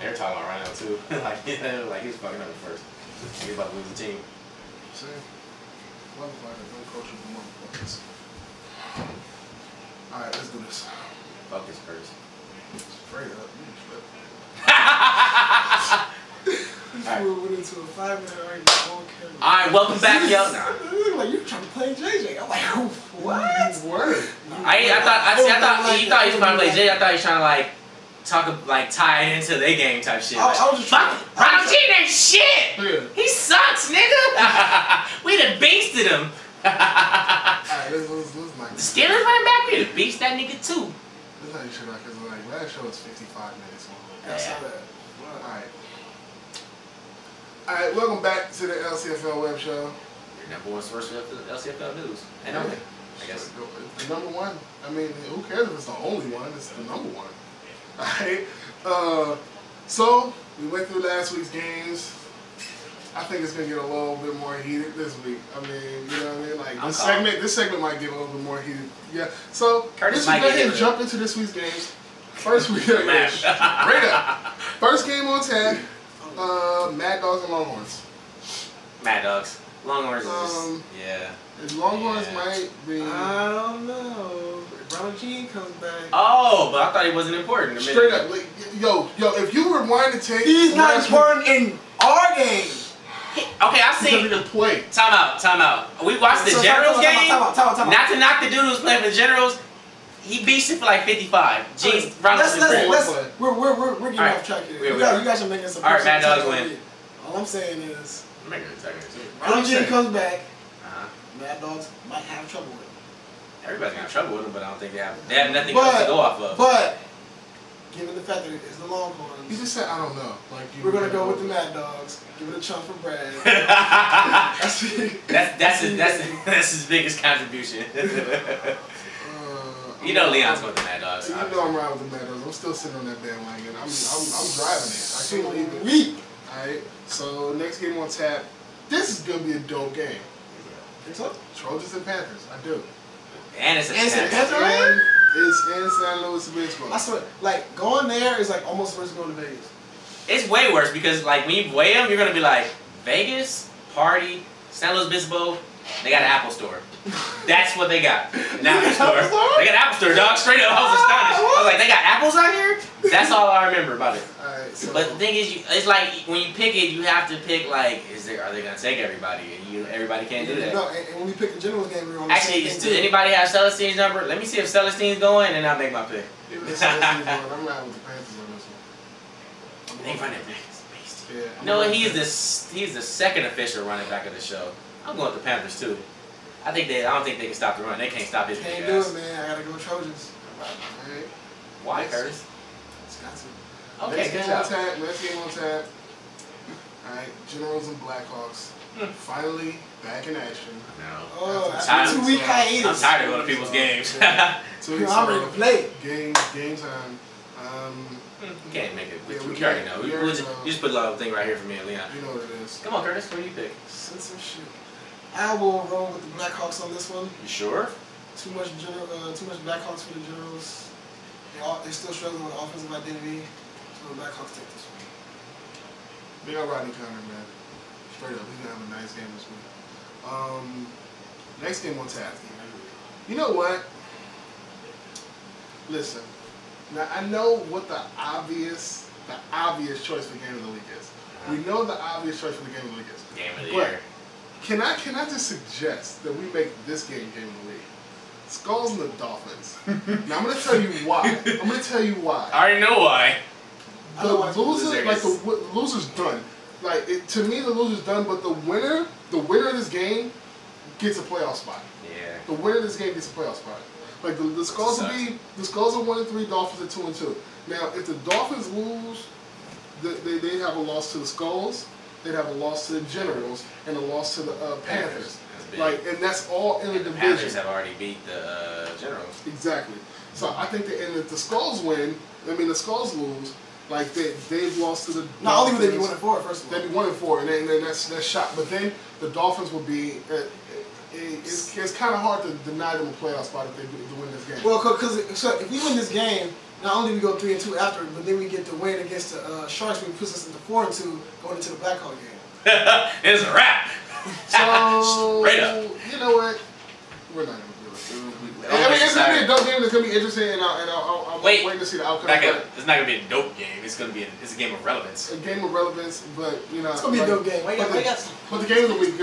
They're talking about right now too. like he was fucking up at first. He was about to lose the team. See? Motherfuckers, don't coach with the motherfuckers. Alright, let's do this. Fuck this Curtis. Straight up, you trip. This fool went into a 5-minute argument on camera. Alright, welcome back, y'all. Nah. It looked like you were trying to play JJ. I'm like, what? Word. I thought he thought he was trying to play Jay. I thought he was trying to like tie it into their game type shit. I was just trying. Ronald G ain't shit. Yeah. He sucks, nigga. We done beasted him. Alright, let's not. The Steelers running back, we done beast that nigga too. Let's not shit out because like last show was 55 minutes long. That's how that. Alright. Alright, welcome back to the LCFL web show. Your number one source for LCFL news. And only, I guess. The number one. I mean, who cares if it's the only one? It's the number one. Alright. So we went through last week's games. I think it's gonna get a little bit more heated this week. I mean, you know what I mean? Like this segment might get a little bit more heated. Yeah. So let's go ahead and jump into this week's games. First we got right up. First game on tap. Mad Dogs and Longhorns. Mad Dogs. Longhorns is yeah. Longhorns might be. I don't know. Ronald G comes back. Oh, but I thought he wasn't important. Straight up, like, yo, if you rewind the tape, he's not important in our game. Okay, I've seen. Because he can play. Time out. We watched the Generals game. Time out. Not to knock the dude who's playing for the Generals. He beats it for like 55. We're getting off track here. You guys are making some. Alright, Mad Dogs win. All I'm saying is, I'm making a second too. Ronald G comes back. Mad Dogs might have trouble with him. Everybody's gonna have trouble with him, but I don't think they have nothing else to go off of. But given the fact that it's the Longhorns, you just said I don't know. Like we're gonna go with the Mad Dogs. Give it a chunk for Brad. that's his biggest contribution. You know Leon's going with the Mad Dogs. You know I'm riding with the Mad Dogs. I'm still sitting on that bandwagon. I'm driving it. I can't leave it. Alright, so next game on tap. This is gonna be a dope game. Think so? Trojans and Panthers. I do. And it's a Panther. It's in San Luis Obispo. I swear, like going there is like almost worse than going to Vegas. It's way worse because like when you weigh them, you're gonna be like Vegas, party, San Luis Obispo. They got an Apple store. That's what they got. An Apple store. They got an Apple store, dog. Straight up, I was astonished. I was like, they got apples out here? That's all I remember about it. Alright, so but the thing is, it's like when you pick it, you have to pick like, are they gonna take everybody? And everybody can't do that. No, and when we picked the Generals game, we were on the actually, anybody have Celestine's number? Let me see if Celestine's going, and I'll make my pick. I'm riding with the Panthers on this one. They running back is beast. Yeah, no, he's the second official running back of the show. I'm going with the Panthers too. I don't think they can stop the run. They can't stop his big ass. Can't do it, man. I gotta go Trojans. Alright. Why, Curtis? It's got to. Okay, good job. Next game on tap. Alright, Generals and Blackhawks. Finally back in action. No. Oh, after 2 week hiatus. I'm tired of going to people's games. 2 weeks I'm ready to play. Game time. You can't make it. Yeah, we already know. You just put a little thing right here for me and Leon. You know what it is. Come on, Curtis. What do you pick? Censorship. I will roll with the Blackhawks on this one. You sure? Too much Blackhawks for the Generals. They're still struggling with offensive identity, so the Blackhawks take this one. Big up Rodney Connor, man. Straight up, he's gonna have a nice game this week. Next game on tap. You know what? Listen. Now I know what the obvious choice for game of the week is. We know the obvious choice for the game of the week is. Game of the year. Can I just suggest that we make this game of the week? Skulls and the Dolphins. Now I'm gonna tell you why. I already know why. The loser's done. Like to me, the loser's done. But the winner of this game gets a playoff spot. Yeah. The winner of this game gets a playoff spot. Like the Skulls are 1-3, Dolphins are 2-2. Now if the Dolphins lose, they have a loss to the Skulls. They'd have a loss to the Generals and a loss to the Panthers. And that's all in the division. Panthers have already beat the Generals. Exactly. So I think that, and if the Skulls win, the Skulls lose, like they've lost to the. Not only would they be 1-4, first of all. They'd be 1-4, and then that's shot. But then the Dolphins will be. It's kind of hard to deny them a playoff spot if they win this game. Well, because if we win this game, not only we go 3-2 after, but then we get the win against the Sharks, which puts us into 4-2 going into the Blackhawk game. It's a wrap. So, Straight up. you know what? We're not going to do it. I mean, it's going to be a dope game. It's going to be interesting, and I'm waiting to see the outcome. It's not going to be a dope game. It's going to be it's a game of relevance. A game of relevance, but you know, it's going to be a dope game. But the game of the week, is the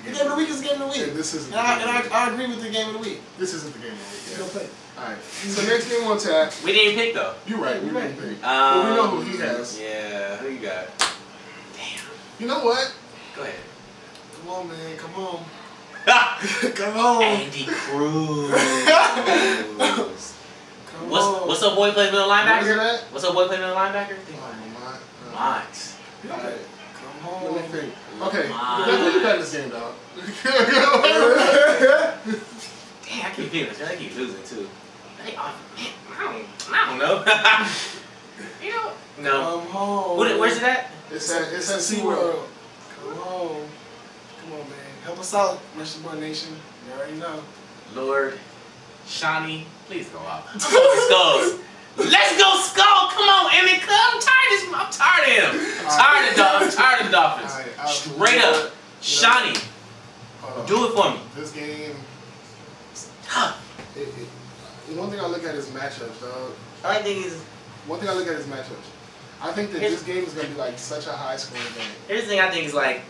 game. The game of the week is the game of the week. And this isn't. I agree with the game of the week. This isn't the game of the week. You don't play. All right. So next game on tap. We didn't pick though. You're right. We didn't pick. But we know who he has. Yeah. Who you got? Damn. You know what? Go ahead. Come on, man. Come on. Come on. Andy Cruz. What's up, boy? Plays middle linebacker. What's up, boy? Plays middle linebacker. Mines. Okay. Come on. Let me think. Okay. You got this game, dog. Damn, I keep feeling this. I keep losing too. I don't know. You know? No. Come home. Where's it at? It's at SeaWorld. Come on. Come on, man. Help us out, Rushmore Nation. You already know. Lord, Shawnee, please go out. Skulls. Let's go, Skull! Come on, Emmett. I'm tired of him. I'm tired of the Dolphins. Straight up. Shawnee, do it for me. This game. Tough. One thing I look at is matchups, dog. One thing I look at is matchups. I think that this game is going to be like such a high scoring game. Here's the thing I think is like,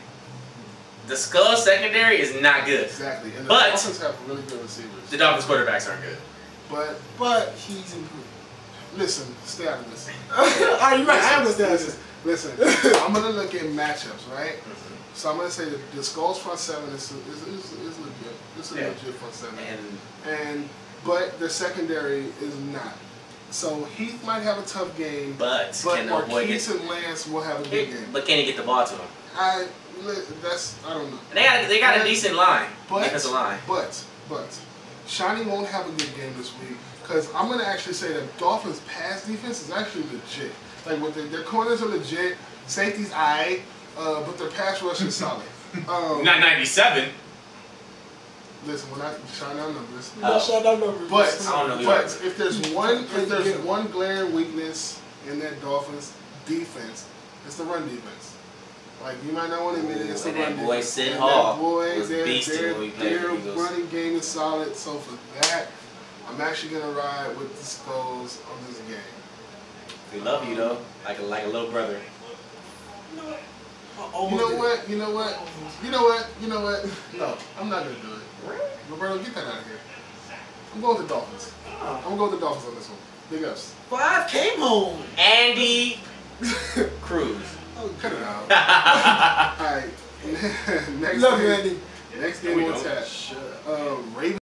the Skull secondary is not good. Exactly. And the But Dolphins have really good receivers. The Dolphins quarterbacks aren't good. But he's improved. Listen, stay out of this. Alright, you're right. I am going to stay out of this. Listen, I'm going to look at matchups, right? So I'm going to say that the Skulls front seven is legit. It's a legit front seven. But the secondary is not. So Heath might have a tough game. But Marquise and Lance will have a good game. But can he get the ball to him? I don't know. They got a decent line. Defensive line. But Shawnee won't have a good game this week because I'm gonna actually say that Dolphins' pass defense is actually legit. Like their corners are legit, safety's alright, but their pass rush is solid. Not 97. Listen, we're not shouting out numbers. But if there's one glaring weakness in that Dolphins defense, it's the run defense. Like you might not want to admit it, it's the run defense. Boy, Sid Hall was their running game is solid. So for that, I'm actually gonna ride with the Skulls on this game. We love you though, like a little brother. You know what? No, I'm not gonna do it. Roberto, get that out of here. I'm going with the Dolphins. I'm gonna go with the Dolphins on this one. Big ups. 5 came home. Andy Cruz. Oh, cut it out. Alright. Next Love you, Andy. Next game on tap. Ravens.